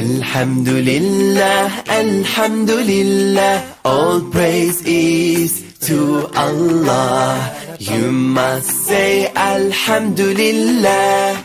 Alhamdulillah, Alhamdulillah, all praise is to Allah. You must say Alhamdulillah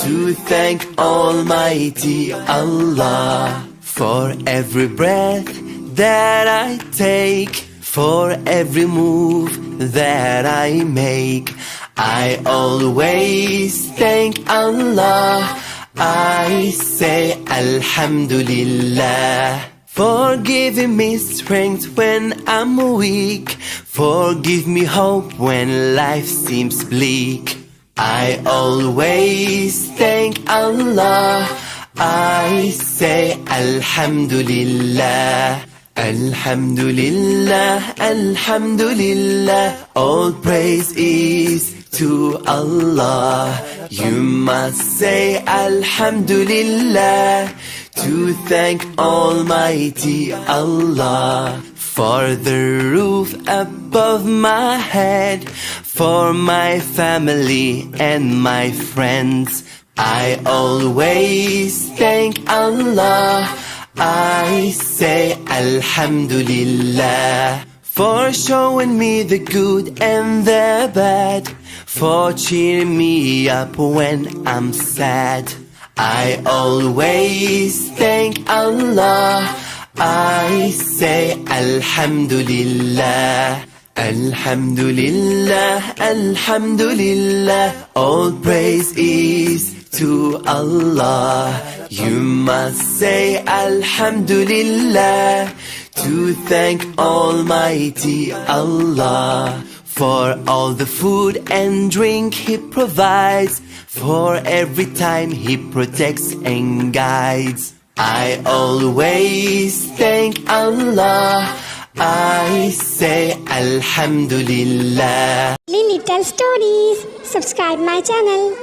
to thank Almighty Allah. For every breath that I take, for every move that I make, I always thank Allah. I say Alhamdulillah. For giving me strength when I'm weak, for give me hope when life seems bleak. I always thank Allah. I say Alhamdulillah. Alhamdulillah, Alhamdulillah, all praise is to Allah. You must say Alhamdulillah to thank Almighty Allah. For the roof above my head, for my family and my friends, I always thank Allah. I say Alhamdulillah. For showing me the good and the bad, for cheering me up when I'm sad, I always thank Allah. I say Alhamdulillah. Alhamdulillah, Alhamdulillah, all praise is to Allah. You must say Alhamdulillah to thank Almighty Allah. For all the food and drink He provides, for every time He protects and guides, I always thank Allah. I say Alhamdulillah. Lily Tell Stories. Subscribe my channel.